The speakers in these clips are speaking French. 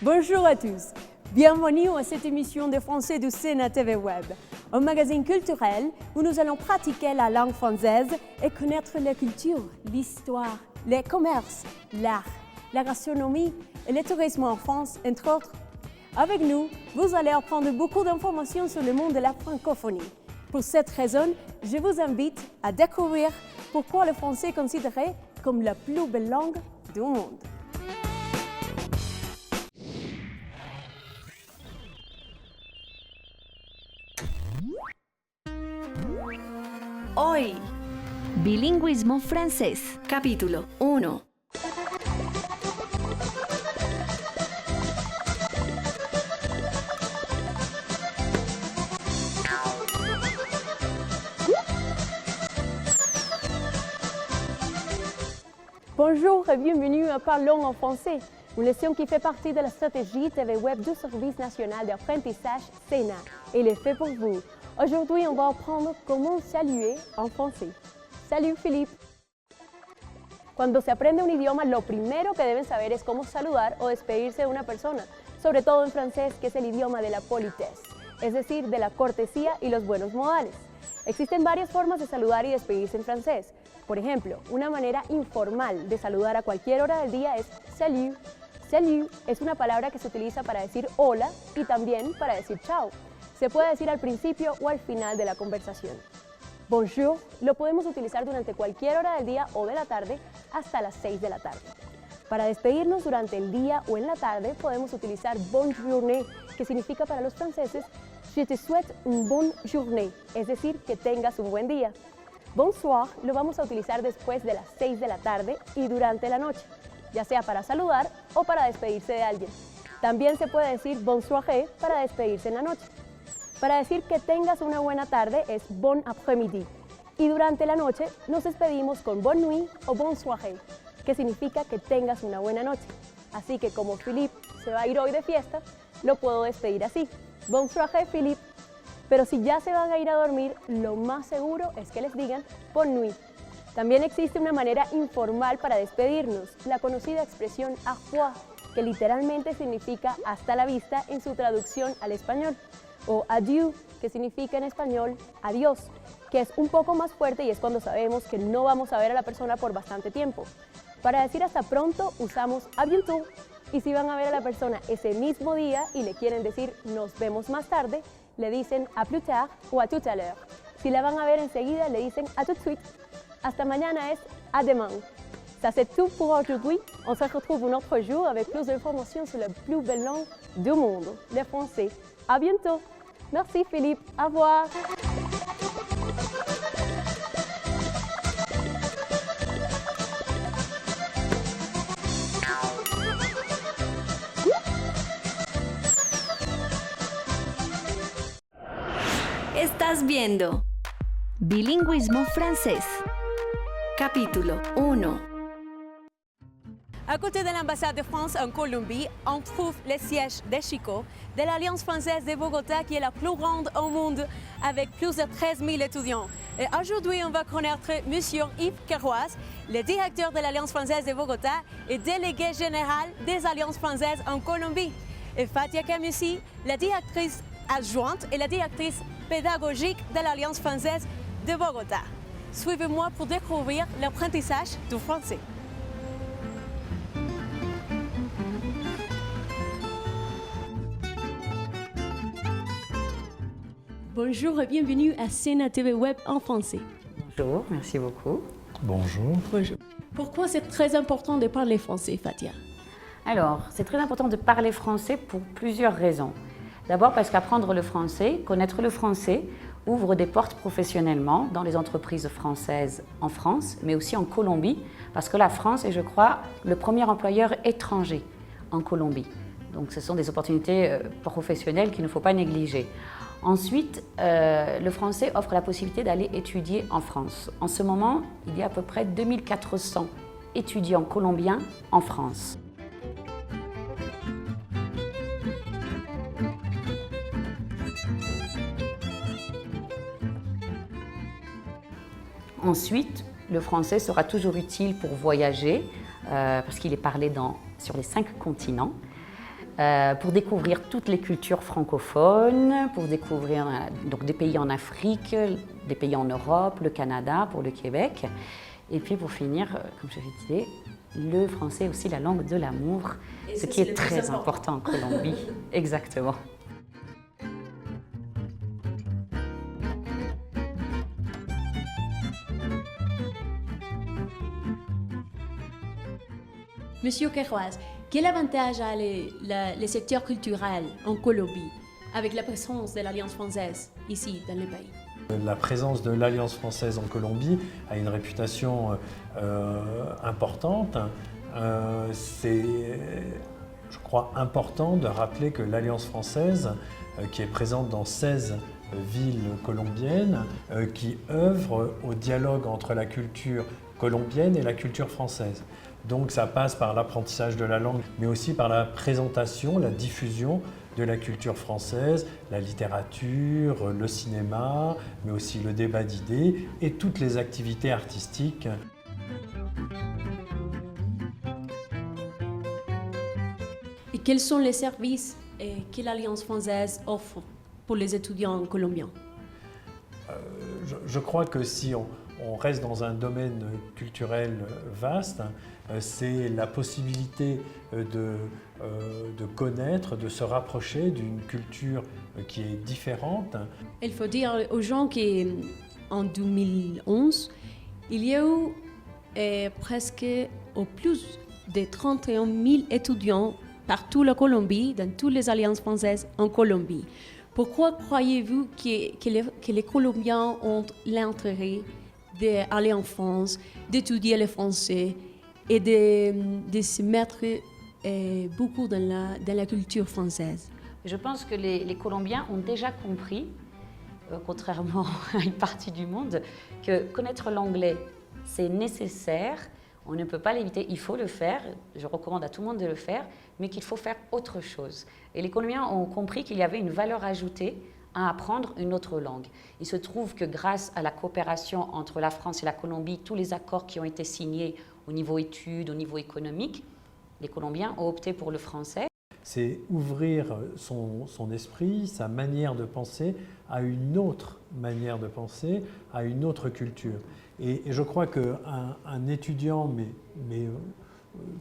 Bonjour à tous, bienvenue à cette émission de français du Sénat TV Web, un magazine culturel où nous allons pratiquer la langue française et connaître la culture, l'histoire, les commerces, l'art, la gastronomie et le tourisme en France, entre autres. Avec nous, vous allez apprendre beaucoup d'informations sur le monde de la francophonie. Pour cette raison, je vous invite à découvrir pourquoi le français est considéré comme la plus belle langue du monde. Hoy, Bilingüismo francés. capítulo 1. Bonjour et bienvenue à Parlons en français, une leçon qui fait partie de la stratégie TV Web du Service national d'apprentissage Sénat. Il est fait pour vous. Aujourd'hui, on va apprendre comment saluer en français. Salut Philippe. Cuando se aprende un idioma, lo primero que deben saber es cómo saludar o despedirse de una persona, sobre todo en francés, que es el idioma de la politesse, es decir, de la cortesía y los buenos modales. Existen varias formas de saludar y despedirse en francés. Por ejemplo, una manera informal de saludar a cualquier hora del día es salut. Salut es una palabra que se utiliza para decir hola y también para decir chao. Se puede decir al principio o al final de la conversación. Bonjour lo podemos utilizar durante cualquier hora del día o de la tarde hasta las 6 de la tarde. Para despedirnos durante el día o en la tarde podemos utilizar bonne journée, que significa para los franceses je te souhaite une bonne journée, es decir, que tengas un buen día. Bonsoir lo vamos a utilizar después de las 6 de la tarde y durante la noche, ya sea para saludar o para despedirse de alguien. También se puede decir bonne soirée para despedirse en la noche. Para decir que tengas una buena tarde es bon après-midi. Y durante la noche nos despedimos con bonne nuit o bonne soirée, que significa que tengas una buena noche. Así que como Philippe se va a ir hoy de fiesta, lo puedo despedir así. Bonne soirée, Philippe. Pero si ya se van a ir a dormir, lo más seguro es que les digan bonne nuit. También existe una manera informal para despedirnos, la conocida expresión au revoir, que literalmente significa hasta la vista en su traducción al español. O adieu, que significa en español adiós, que es un poco más fuerte y es cuando sabemos que no vamos a ver a la persona por bastante tiempo. Para decir hasta pronto usamos à bientôt, y si van a ver a la persona ese mismo día y le quieren decir nos vemos más tarde, le dicen à plus tard o à tout à l'heure. Si la van a ver enseguida, le dicen à tout de suite. Hasta mañana es à demain. Ça c'est tout pour aujourd'hui. On se retrouve un autre jour avec plus d'informations sur la plus belle langue du monde, le français. À bientôt. Merci Philippe. Au revoir. Estás viendo Bilingüismo francés. capítulo 1. À côté de l'ambassade de France en Colombie, on trouve le siège de Chico, de l'Alliance française de Bogota, qui est la plus grande au monde, avec plus de 13 000 étudiants. Et aujourd'hui, on va connaître M. Yves Kerouas, le directeur de l'Alliance française de Bogota et délégué général des Alliances françaises en Colombie. Et Fatia Kamussi, la directrice adjointe et la directrice pédagogique de l'Alliance française de Bogota. Suivez-moi pour découvrir l'apprentissage du français. Bonjour et bienvenue à Sénat TV Web en français. Bonjour, merci beaucoup. Bonjour. Bonjour. Pourquoi c'est très important de parler français, Fatia? Alors, c'est très important de parler français pour plusieurs raisons. D'abord parce qu'apprendre le français, connaître le français, ouvre des portes professionnellement dans les entreprises françaises en France, mais aussi en Colombie, parce que la France est, je crois, le premier employeur étranger en Colombie. Donc ce sont des opportunités professionnelles qu'il ne faut pas négliger. Ensuite, le français offre la possibilité d'aller étudier en France. En ce moment, il y a à peu près 2400 étudiants colombiens en France. Ensuite, le français sera toujours utile pour voyager, parce qu'il est parlé sur les 5 continents. pour découvrir toutes les cultures francophones, pour découvrir donc des pays en Afrique, des pays en Europe, le Canada, pour le Québec. Et puis pour finir, comme je disais, le français est aussi la langue de l'amour, ce qui est très important en Colombie. Exactement. Monsieur Queiroz, quel avantage a le secteur culturel en Colombie avec la présence de l'Alliance française ici dans le pays? La présence de l'Alliance française en Colombie a une réputation importante. C'est, je crois, important de rappeler que l'Alliance française, qui est présente dans 16 villes colombiennes, qui œuvre au dialogue entre la culture colombienne et la culture française. Donc ça passe par l'apprentissage de la langue, mais aussi par la présentation, la diffusion de la culture française, la littérature, le cinéma, mais aussi le débat d'idées et toutes les activités artistiques. Et quels sont les services que l'Alliance française offre pour les étudiants colombiens? Je crois que si on reste dans un domaine culturel vaste, c'est la possibilité de connaître, de se rapprocher d'une culture qui est différente. Il faut dire aux gens qu'en 2011, il y a eu presque au plus de 31 000 étudiants partout la Colombie, dans toutes les alliances françaises en Colombie. Pourquoi croyez-vous que les Colombiens ont l'intérêt d'aller en France, d'étudier le français et de se mettre beaucoup dans la culture française? Je pense que les Colombiens ont déjà compris, contrairement à une partie du monde, que connaître l'anglais, c'est nécessaire. On ne peut pas l'éviter, il faut le faire. Je recommande à tout le monde de le faire, mais qu'il faut faire autre chose. Et les Colombiens ont compris qu'il y avait une valeur ajoutée à apprendre une autre langue. Il se trouve que grâce à la coopération entre la France et la Colombie, tous les accords qui ont été signés au niveau études, au niveau économique, les Colombiens ont opté pour le français. C'est ouvrir son esprit, sa manière de penser à une autre manière de penser, à une autre culture. Et je crois qu'un étudiant, mais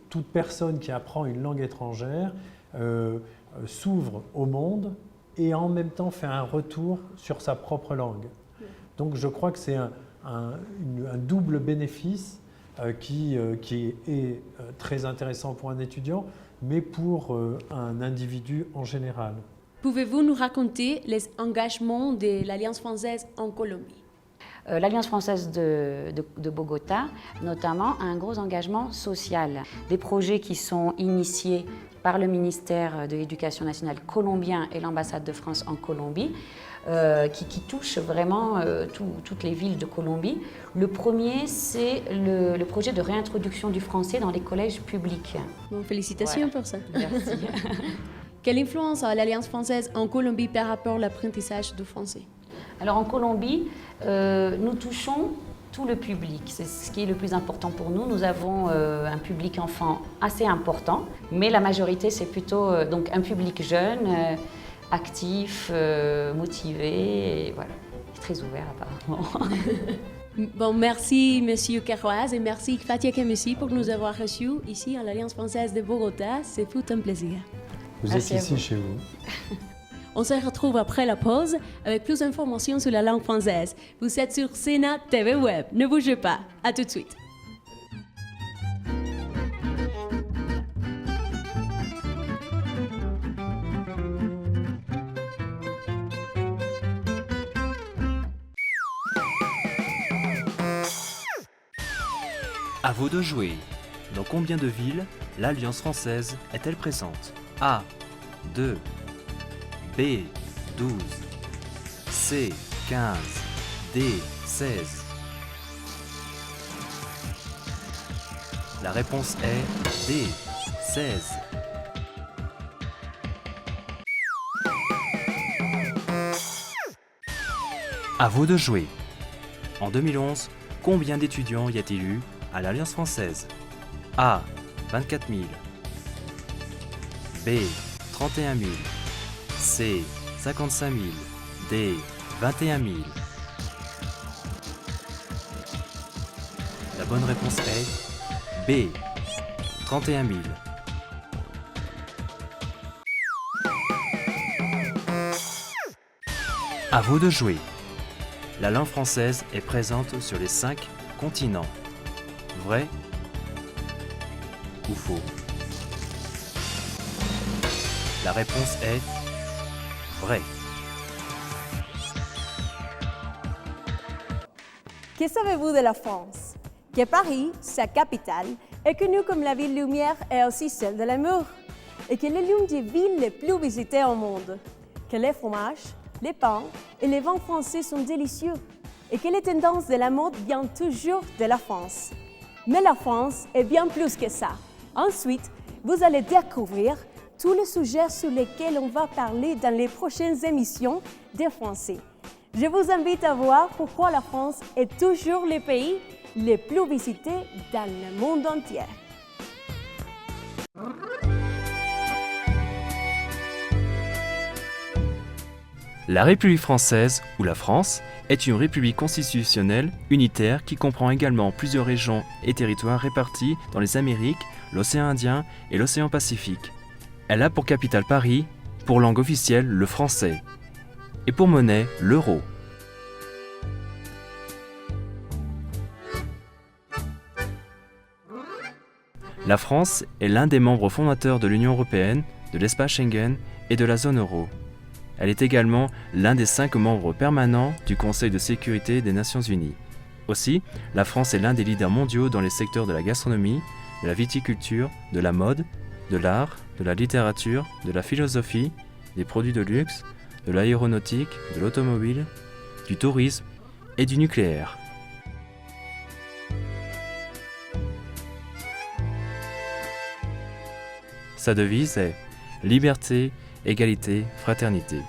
toute personne qui apprend une langue étrangère, s'ouvre au monde et en même temps fait un retour sur sa propre langue. Donc je crois que c'est un double bénéfice qui est très intéressant pour un étudiant, mais pour un individu en général. Pouvez-vous nous raconter les engagements de l'Alliance française en Colombie? L'Alliance française de Bogota, notamment, a un gros engagement social. Des projets qui sont initiés par le ministère de l'Éducation nationale colombien et l'ambassade de France en Colombie, qui touchent vraiment toutes les villes de Colombie. Le premier, c'est le projet de réintroduction du français dans les collèges publics. Bon, félicitations pour ça. Merci. Quelle influence a l'Alliance française en Colombie par rapport à l'apprentissage du français? Alors en Colombie, nous touchons tout le public. C'est ce qui est le plus important pour nous. Nous avons un public enfant assez important, mais la majorité, c'est plutôt donc un public jeune, actif, motivé, et voilà, très ouvert apparemment. Bon, merci Monsieur Queiroz et merci Fatia Kemissi pour nous avoir reçus ici à l'Alliance française de Bogota. C'est tout un plaisir. Vous êtes ici chez vous. On se retrouve après la pause avec plus d'informations sur la langue française. Vous êtes sur Sénat TV Web. Ne bougez pas. À tout de suite. À vous de jouer. Dans combien de villes l'Alliance française est-elle présente? A. 2. B. 12. C. 15. D. 16. La réponse est D. 16. À vous de jouer. En 2011, combien d'étudiants y a-t-il eu à l'Alliance française? A. 24 000. B. 31 000. C. 55 000. D. 21 000. La bonne réponse est B. 31 000. À vous de jouer. La langue française est présente sur les 5 continents. Vrai ou faux? La réponse est vrai. Que savez-vous de la France? Que Paris, sa capitale, est connue comme la ville lumière et aussi celle de l'amour. Et qu'elle est l'une des villes les plus visitées au monde. Que les fromages, les pains et les vins français sont délicieux. Et que les tendances de la mode viennent toujours de la France. Mais la France est bien plus que ça. Ensuite, vous allez découvrir tous les sujets sur lesquels on va parler dans les prochaines émissions des Français. Je vous invite à voir pourquoi la France est toujours le pays le plus visité dans le monde entier. La République française, ou la France, est une république constitutionnelle unitaire qui comprend également plusieurs régions et territoires répartis dans les Amériques, l'océan Indien et l'océan Pacifique. Elle a pour capitale Paris, pour langue officielle le français, et pour monnaie l'euro. La France est l'un des membres fondateurs de l'Union européenne, de l'espace Schengen et de la zone euro. Elle est également l'un des 5 membres permanents du Conseil de sécurité des Nations Unies. Aussi, la France est l'un des leaders mondiaux dans les secteurs de la gastronomie, de la viticulture, de la mode, de l'art, de la littérature, de la philosophie, des produits de luxe, de l'aéronautique, de l'automobile, du tourisme et du nucléaire. Sa devise est « Liberté, égalité, fraternité ».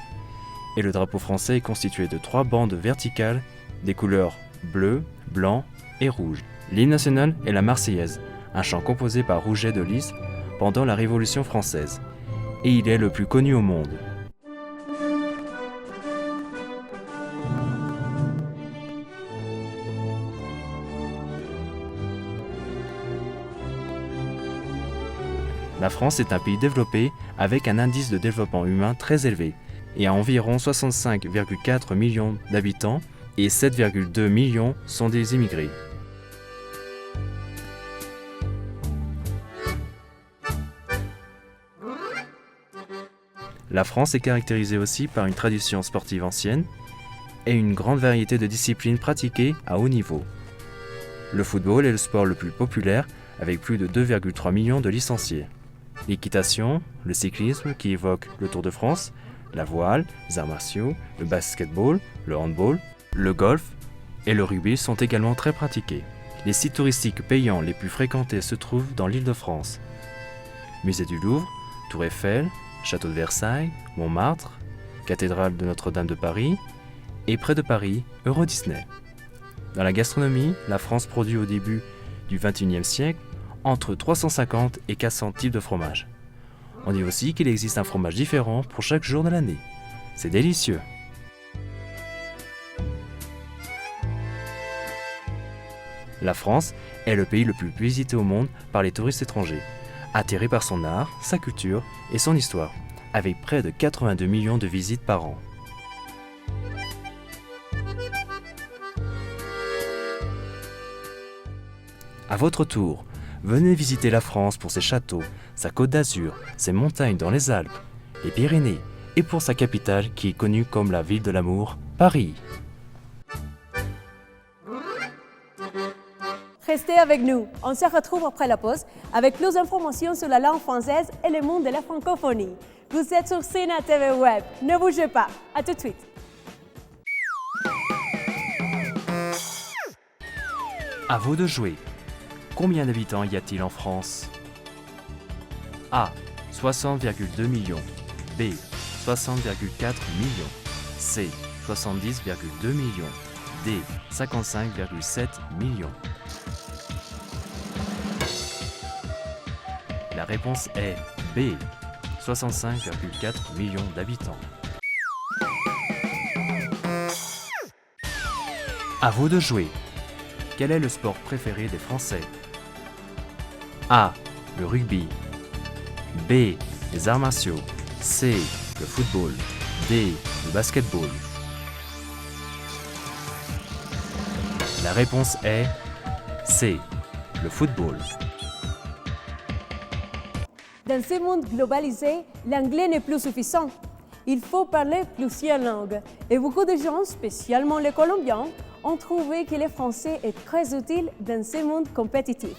Et le drapeau français est constitué de 3 bandes verticales des couleurs bleu, blanc et rouge. L'hymne national est la Marseillaise, un chant composé par Rouget de Lys pendant la Révolution française. Et il est le plus connu au monde. La France est un pays développé avec un indice de développement humain très élevé et a environ 65,4 millions d'habitants et 7,2 millions sont des immigrés. La France est caractérisée aussi par une tradition sportive ancienne et une grande variété de disciplines pratiquées à haut niveau. Le football est le sport le plus populaire avec plus de 2,3 millions de licenciés. L'équitation, le cyclisme qui évoque le Tour de France, la voile, les arts martiaux, le basketball, le handball, le golf et le rugby sont également très pratiqués. Les sites touristiques payants les plus fréquentés se trouvent dans l'Île-de-France. Musée du Louvre, Tour Eiffel, Château de Versailles, Montmartre, Cathédrale de Notre-Dame de Paris et près de Paris, Euro Disney. Dans la gastronomie, la France produit au début du XXIe siècle entre 350 et 400 types de fromages. On dit aussi qu'il existe un fromage différent pour chaque jour de l'année. C'est délicieux. La France est le pays le plus visité au monde par les touristes étrangers, attirés par son art, sa culture et son histoire, avec près de 82 millions de visites par an. À votre tour, venez visiter la France pour ses châteaux, sa côte d'Azur, ses montagnes dans les Alpes, les Pyrénées et pour sa capitale qui est connue comme la ville de l'amour, Paris. Restez avec nous. On se retrouve après la pause avec plus d'informations sur la langue française et le monde de la francophonie. Vous êtes sur Sénat TV Web. Ne bougez pas. À tout de suite. À vous de jouer. Combien d'habitants y a-t-il en France? A. 60,2 millions. B. 60,4 millions. C. 70,2 millions. D. 55,7 millions. La réponse est B. 65,4 millions d'habitants. À vous de jouer. Quel est le sport préféré des Français? A. Le rugby. B. Les arts martiaux. C. Le football. D. Le basketball. La réponse est C. Le football. Dans ce monde globalisé, l'anglais n'est plus suffisant. Il faut parler plusieurs langues. Et beaucoup de gens, spécialement les Colombiens, ont trouvé que le français est très utile dans ce monde compétitif.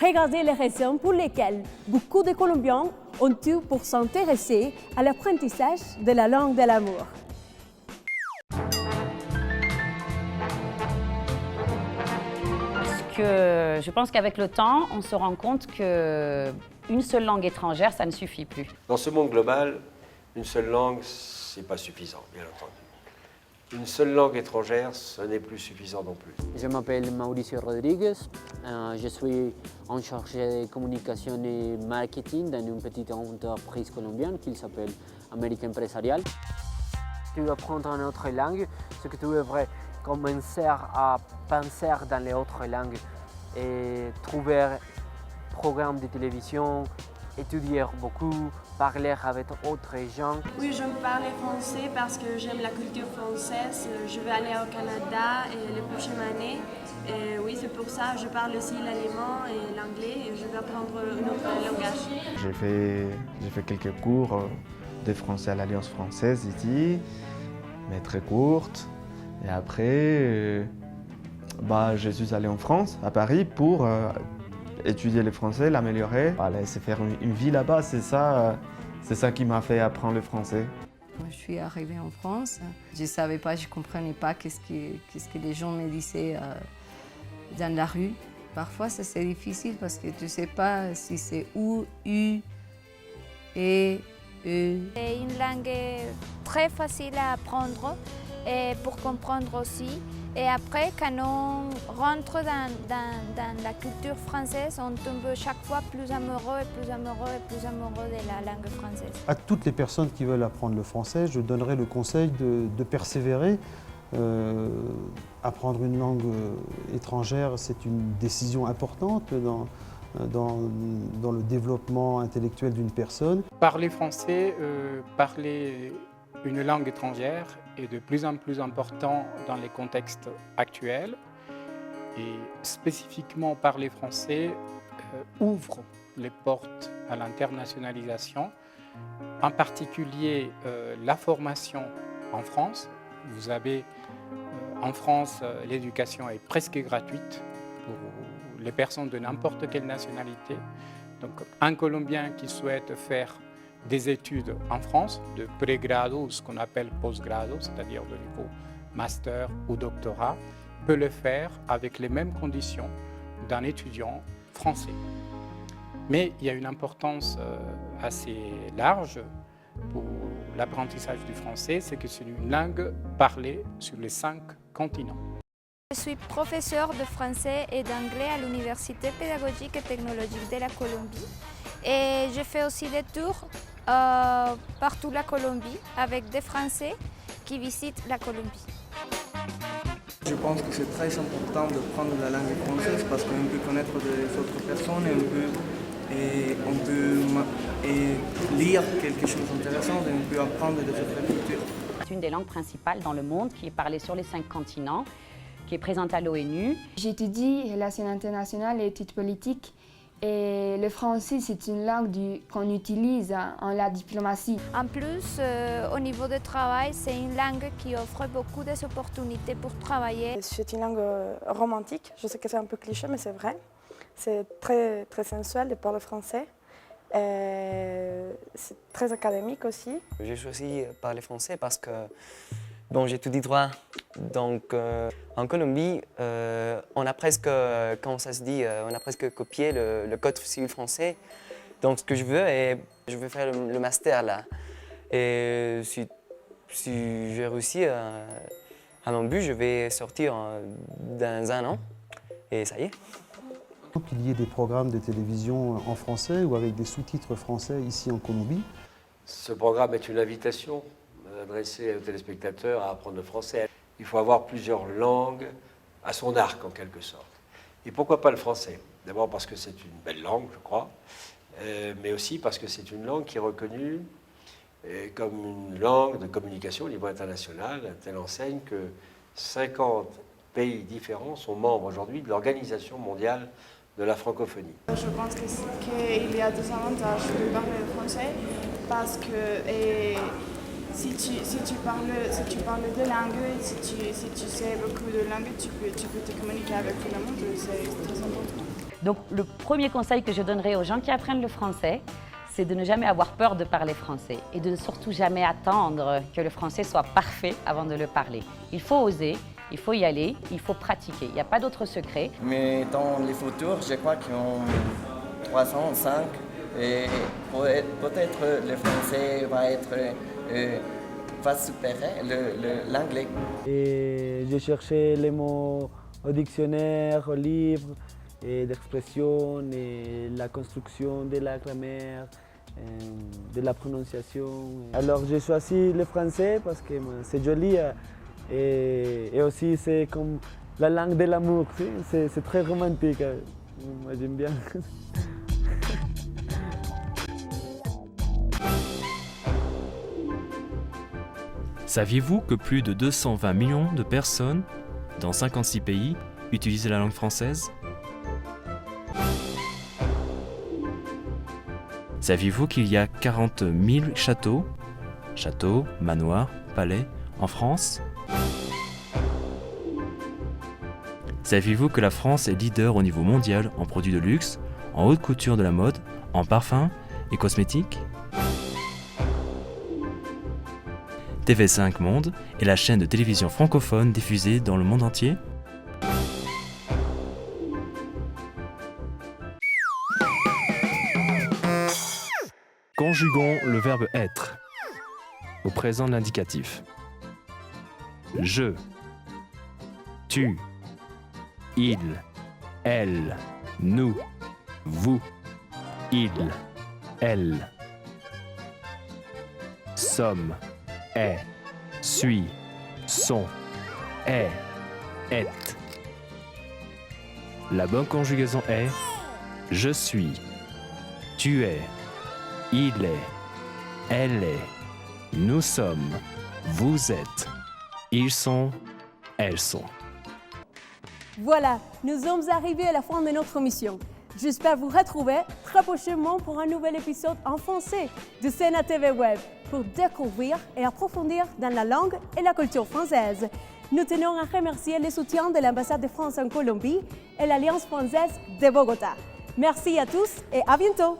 Regardez les raisons pour lesquelles beaucoup de Colombiens ont eu pour s'intéresser à l'apprentissage de la langue de l'amour. Je pense qu'avec le temps, on se rend compte qu'une seule langue étrangère, ça ne suffit plus. Dans ce monde global, une seule langue, c'est pas suffisant, bien entendu. Une seule langue étrangère, ce n'est plus suffisant non plus. Je m'appelle Mauricio Rodriguez, je suis en charge de communication et marketing dans une petite entreprise colombienne qui s'appelle Amérique Empresarial. Tu veux apprendre une autre langue, ce que tu devrais commencer à penser dans les autres langues et trouver programmes de télévision, étudier beaucoup, parler avec d'autres gens. Oui, je parle français parce que j'aime la culture française. Je vais aller au Canada les prochaines années. Et oui, c'est pour ça que je parle aussi l'allemand et l'anglais et je vais apprendre un autre langage. J'ai fait quelques cours de français à l'Alliance française ici, mais très courtes. Et après, je suis allé en France, à Paris, pour étudier le français, l'améliorer. Voilà, c'est faire une vie là-bas, c'est ça qui m'a fait apprendre le français. Quand je suis arrivée en France, je ne savais pas, je ne comprenais pas qu'est-ce que les gens me disaient dans la rue. Parfois, c'est difficile parce que tu ne sais pas si c'est ou, u, et, e. C'est une langue très facile à apprendre et pour comprendre aussi. Et après, quand on rentre dans la culture française, on tombe chaque fois plus amoureux et plus amoureux et plus amoureux de la langue française. À toutes les personnes qui veulent apprendre le français, je donnerais le conseil de persévérer. Apprendre une langue étrangère, c'est une décision importante dans le développement intellectuel d'une personne. Parler français, parler une langue étrangère est de plus en plus important dans les contextes actuels et spécifiquement parler français ouvre les portes à l'internationalisation, en particulier la formation en France. Vous avez en France, l'éducation est presque gratuite pour les personnes de n'importe quelle nationalité. Donc un Colombien qui souhaite faire des études en France, de prégrado ou ce qu'on appelle postgrado, c'est-à-dire de niveau master ou doctorat, peut le faire avec les mêmes conditions d'un étudiant français. Mais il y a une importance assez large pour l'apprentissage du français, c'est que c'est une langue parlée sur les 5 continents. Je suis professeure de français et d'anglais à l'Université pédagogique et technologique de la Colombie. Et je fais aussi des tours partout la Colombie avec des Français qui visitent la Colombie. Je pense que c'est très important de prendre la langue française parce qu'on peut connaître des autres personnes et on peut lire quelque chose d'intéressant et on peut apprendre de cette culture. C'est une des langues principales dans le monde qui est parlée sur les 5 continents, qui est présente à l'ONU. J'étudie relations internationales et études politiques. Et le français, c'est une langue qu'on utilise en la diplomatie. En plus, au niveau du travail, c'est une langue qui offre beaucoup d'opportunités pour travailler. C'est une langue romantique. Je sais que c'est un peu cliché, mais c'est vrai. C'est très, très sensuel de parler français. C'est très académique aussi. J'ai choisi parler français parce que j'étudie droit. Donc, en Colombie, on a presque, comment ça se dit, on a presque copié le code civil français. Donc, ce que je veux faire le master là. Et si j'ai réussi à mon but, je vais sortir dans 1 an. Et ça y est. Qu'il y ait des programmes de télévision en français ou avec des sous-titres français ici en Colombie, Ce programme est une invitation adressée aux téléspectateurs à apprendre le français. Il faut avoir plusieurs langues à son arc, en quelque sorte. Et pourquoi pas le français? D'abord parce que c'est une belle langue, je crois, mais aussi parce que c'est une langue qui est reconnue comme une langue de communication au niveau international, à telle enseigne que 50 pays différents sont membres aujourd'hui de l'Organisation mondiale de la francophonie. Je pense qu'il y a des avantages de parler le français parce que si tu parles deux langues, si tu sais beaucoup de langues, tu peux te communiquer avec tout le monde, c'est très important. Donc le premier conseil que je donnerais aux gens qui apprennent le français, c'est de ne jamais avoir peur de parler français et de surtout jamais attendre que le français soit parfait avant de le parler. Il faut oser, il faut y aller, il faut pratiquer. Il n'y a pas d'autre secret. Mais dans les futurs, je crois qu'en 305, et peut-être le français va supérer l'anglais. Et j'ai cherché les mots au dictionnaire, au livre, et d'expression, et la construction de la grammaire, de la prononciation. Alors j'ai choisi le français parce que c'est joli et aussi c'est comme la langue de l'amour, c'est très romantique. Moi j'aime bien. Saviez-vous que plus de 220 millions de personnes, dans 56 pays, utilisent la langue française? Saviez-vous qu'il y a 40 000 châteaux, manoirs, palais, en France? Saviez-vous que la France est leader au niveau mondial en produits de luxe, en haute couture de la mode, en parfums et cosmétiques? TV5 Monde est la chaîne de télévision francophone diffusée dans le monde entier. Conjuguons le verbe être au présent de l'indicatif. Je, tu, il, elle, nous, vous, il, elle. Sommes, est, suis, sont, est, êtes. La bonne conjugaison est je suis, tu es, il est, elle est, nous sommes, vous êtes, ils sont, elles sont. Voilà, nous sommes arrivés à la fin de notre mission. J'espère vous retrouver très prochainement pour un nouvel épisode en français de Sena TV Web pour découvrir et approfondir dans la langue et la culture française. Nous tenons à remercier les soutiens de l'ambassade de France en Colombie et l'Alliance française de Bogota. Merci à tous et à bientôt!